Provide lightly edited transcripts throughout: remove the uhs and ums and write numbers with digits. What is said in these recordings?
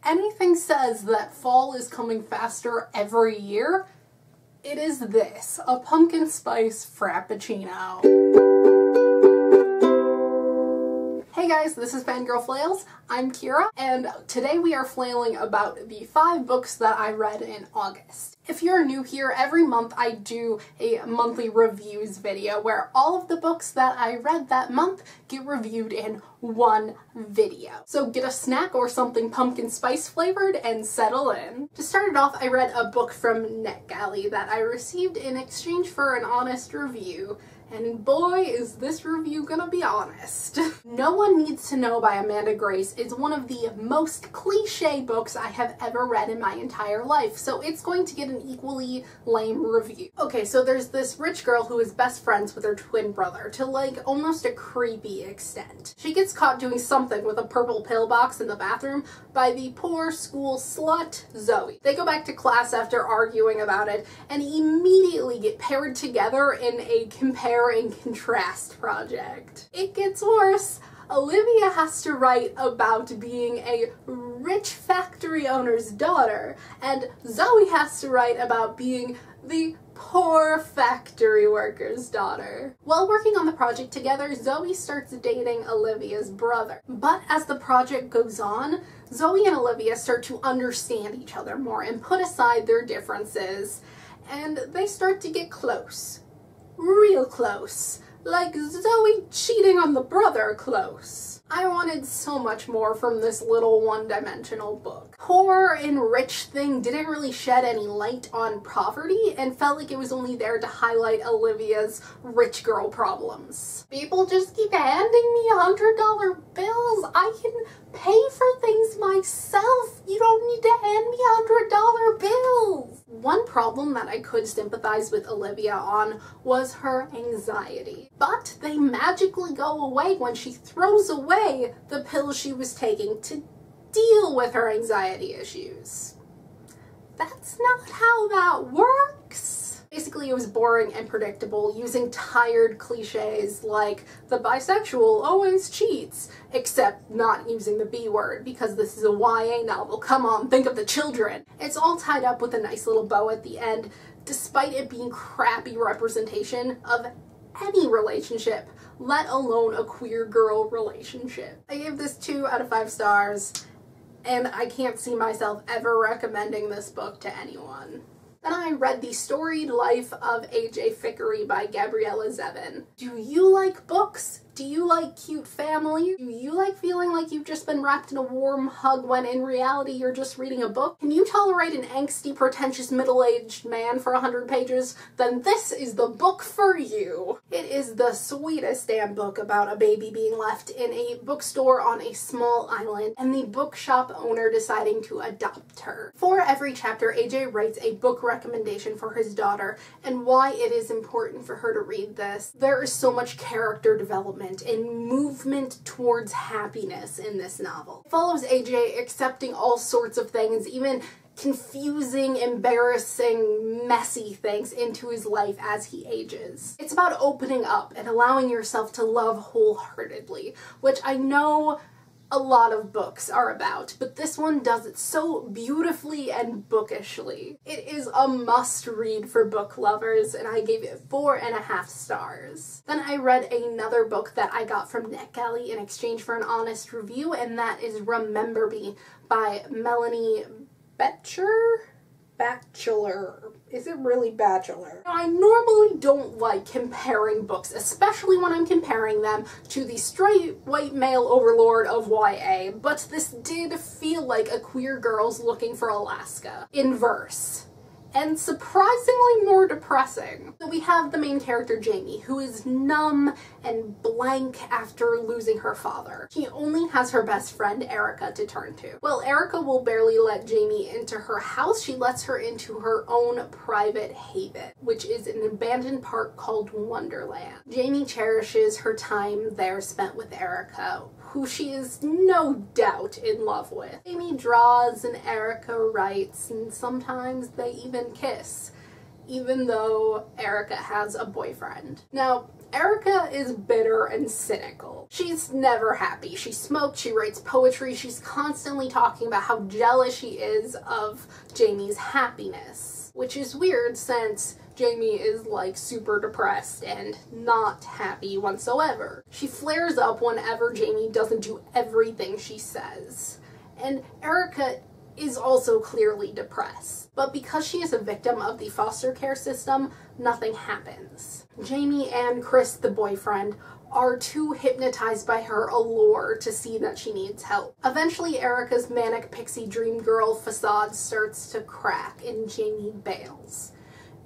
anything says that fall is coming faster every year, it is this, a pumpkin spice frappuccino. Hey guys, this is Fangirl Flails. I'm Kira, and today we are flailing about the 5 books that I read in August. If you're new here, every month I do a monthly reviews video where all of the books that I read that month get reviewed in one video. So get a snack or something pumpkin spice flavored and settle in. To start it off, I read a book from NetGalley that I received in exchange for an honest review. And boy, is this review gonna be honest. No One Needs to Know by Amanda Grace is one of the most cliche books I have ever read in my entire life, so it's going to get an equally lame review. Okay, so there's this rich girl who is best friends with her twin brother to like almost a creepy extent. She gets caught doing something with a purple pillbox in the bathroom by the poor school slut, Zoe. They go back to class after arguing about it and immediately get paired together in a compare and contrast project. It gets worse. Olivia has to write about being a rich factory owner's daughter, and Zoe has to write about being the poor factory worker's daughter. While working on the project together, Zoe starts dating Olivia's brother. But as the project goes on, Zoe and Olivia start to understand each other more and put aside their differences, and they start to get close. Real close. Like Zoe cheating on the brother close. I wanted so much more from this little one-dimensional book. Poor and rich thing didn't really shed any light on poverty and felt like it was only there to highlight Olivia's rich girl problems. People just keep handing me $100 bills. I can pay for things myself. You don't need to hand me $100 bills. One problem that I could sympathize with Olivia on was her anxiety. But they magically go away when she throws away the pills she was taking to deal with her anxiety issues. That's not how that works. Basically, it was boring and predictable, using tired cliches like the bisexual always cheats, except not using the B word because this is a YA novel. Come on, think of the children. It's all tied up with a nice little bow at the end, despite it being crappy representation of any relationship, let alone a queer girl relationship. I gave this 2 out of 5 stars, and I can't see myself ever recommending this book to anyone. Then I read The Storied Life of A.J. Fickery by Gabriella Zevin. Do you like books? Do you like cute family? Do you like feeling like you've just been wrapped in a warm hug when in reality you're just reading a book? Can you tolerate an angsty, pretentious, middle-aged man for 100 pages? Then this is the book for you. It is the sweetest damn book about a baby being left in a bookstore on a small island and the bookshop owner deciding to adopt her. For every chapter, AJ writes a book recommendation for his daughter and why it is important for her to read this. There is so much character development and movement towards happiness in this novel. It follows AJ accepting all sorts of things, even confusing, embarrassing, messy things into his life as he ages. It's about opening up and allowing yourself to love wholeheartedly, which I know a lot of books are about, but this one does it so beautifully and bookishly. It is a must-read for book lovers, and I gave it 4.5 stars. Then I read another book that I got from NetGalley in exchange for an honest review, and that is Remember Me by Melanie Batchelor. Is it really Bachelor? I normally don't like comparing books, especially when I'm comparing them to the straight white male overlord of YA, but this did feel like a queer girl's looking for Alaska in verse. And surprisingly more depressing. So we have the main character, Jamie, who is numb and blank after losing her father. She only has her best friend, Erica, to turn to. Well, Erica will barely let Jamie into her house. She lets her into her own private haven, which is an abandoned park called Wonderland. Jamie cherishes her time there spent with Erica, who she is no doubt in love with. Jamie draws and Erica writes, and sometimes they even kiss, even though Erica has a boyfriend. Now, Erica is bitter and cynical. She's never happy. She smokes, she writes poetry, she's constantly talking about how jealous she is of Jamie's happiness. Which is weird since Jamie is like super depressed and not happy whatsoever. She flares up whenever Jamie doesn't do everything she says. And Erica is also clearly depressed. But because she is a victim of the foster care system, nothing happens. Jamie and Chris, the boyfriend, are too hypnotized by her allure to see that she needs help. Eventually, Erica's manic pixie dream girl facade starts to crack and Jamie bails.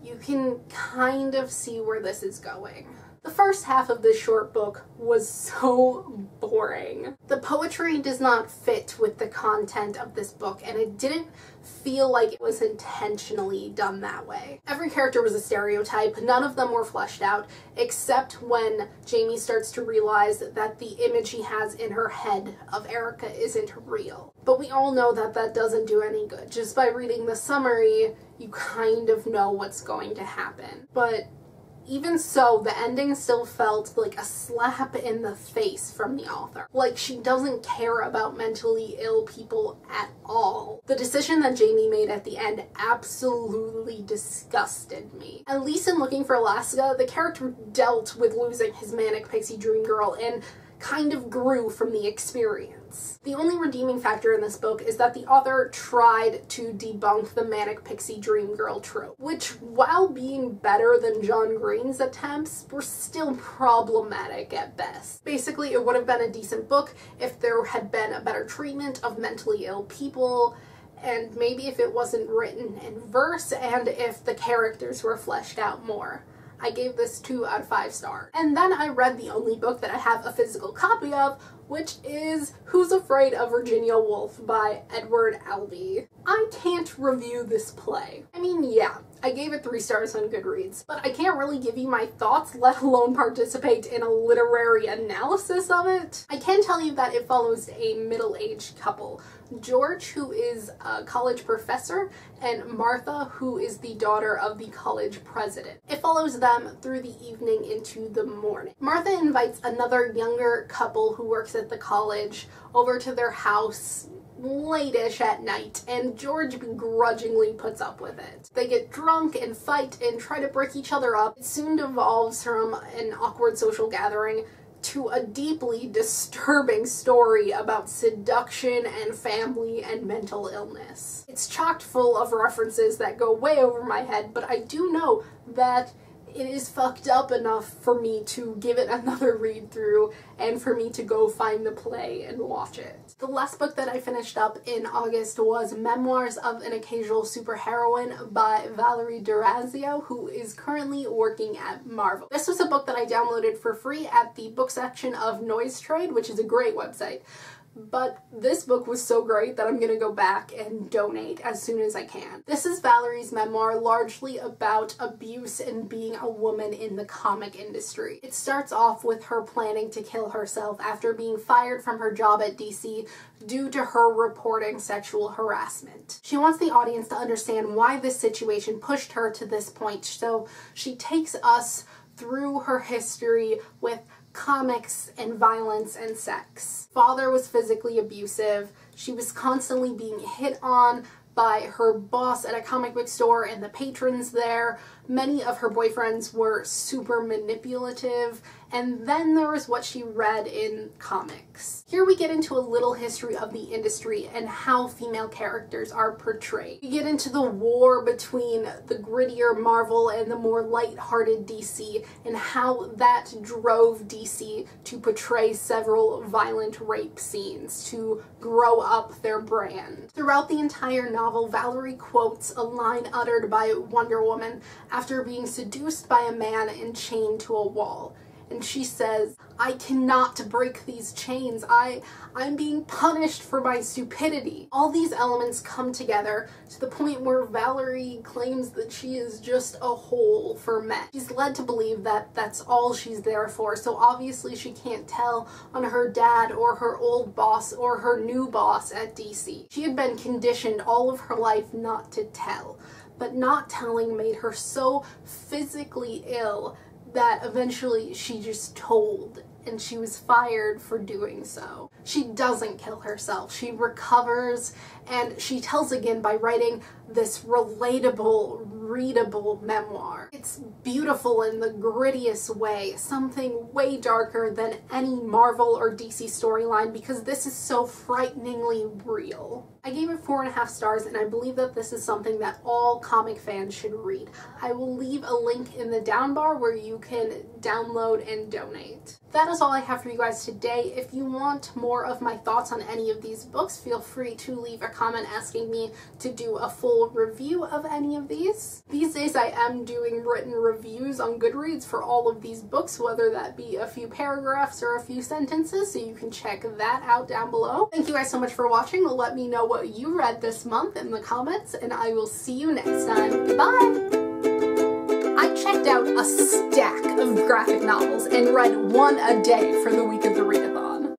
You can kind of see where this is going. The first half of this short book was so boring. The poetry does not fit with the content of this book, and it didn't feel like it was intentionally done that way. Every character was a stereotype, none of them were fleshed out, except when Jamie starts to realize that the image he has in her head of Erica isn't real. But we all know that that doesn't do any good. Just by reading the summary, you kind of know what's going to happen. But even so, the ending still felt like a slap in the face from the author. Like she doesn't care about mentally ill people at all. The decision that Jamie made at the end absolutely disgusted me. At least in Looking for Alaska, the character dealt with losing his manic pixie dream girl and kind of grew from the experience. The only redeeming factor in this book is that the author tried to debunk the manic pixie dream girl trope, which, while being better than John Green's attempts, were still problematic at best. Basically, it would have been a decent book if there had been a better treatment of mentally ill people, and maybe if it wasn't written in verse, and if the characters were fleshed out more. I gave this 2 out of 5 stars. And then I read the only book that I have a physical copy of, which is Who's Afraid of Virginia Woolf by Edward Albee. I can't review this play. I mean, yeah, I gave it 3 stars on Goodreads, but I can't really give you my thoughts, let alone participate in a literary analysis of it. I can tell you that it follows a middle-aged couple, George, who is a college professor, and Martha, who is the daughter of the college president. It follows them through the evening into the morning. Martha invites another younger couple who works at the college over to their house late-ish at night, and George begrudgingly puts up with it. They get drunk and fight and try to break each other up. It soon devolves from an awkward social gathering to a deeply disturbing story about seduction and family and mental illness. It's chock full of references that go way over my head, but I do know that it is fucked up enough for me to give it another read through and for me to go find the play and watch it. The last book that I finished up in August was Memoirs of an Occasional Superheroine by Valerie Durazio, who is currently working at Marvel. This was a book that I downloaded for free at the book section of Noise Trade, which is a great website. But this book was so great that I'm gonna go back and donate as soon as I can. This is Valerie's memoir, largely about abuse and being a woman in the comic industry. It starts off with her planning to kill herself after being fired from her job at DC due to her reporting sexual harassment. She wants the audience to understand why this situation pushed her to this point, so she takes us through her history with comics and violence and sex. Father was physically abusive. She was constantly being hit on by her boss at a comic book store and the patrons there. Many of her boyfriends were super manipulative. And then there was what she read in comics. Here we get into a little history of the industry and how female characters are portrayed. We get into the war between the grittier Marvel and the more light-hearted DC and how that drove DC to portray several violent rape scenes to grow up their brand. Throughout the entire novel, Valerie quotes a line uttered by Wonder Woman after being seduced by a man and chained to a wall. And she says, "I cannot break these chains. I'm being punished for my stupidity." All these elements come together to the point where Valerie claims that she is just a hole for men. She's led to believe that that's all she's there for, so obviously she can't tell on her dad or her old boss or her new boss at DC. She had been conditioned all of her life not to tell, but not telling made her so physically ill that eventually she just told, and she was fired for doing so. She doesn't kill herself. She recovers, and she tells again by writing this relatable, readable memoir. It's beautiful in the grittiest way, something way darker than any Marvel or DC storyline, because this is so frighteningly real. I gave it 4.5 stars, and I believe that this is something that all comic fans should read. I will leave a link in the down bar where you can download and donate. That is all I have for you guys today. If you want more of my thoughts on any of these books, feel free to leave a comment asking me to do a full review of any of these. These days I am doing written reviews on Goodreads for all of these books, whether that be a few paragraphs or a few sentences, so you can check that out down below. Thank you guys so much for watching. Let me know what you read this month in the comments, and I will see you next time. Goodbye! I checked out a stack of graphic novels and read one a day for the week of the readathon.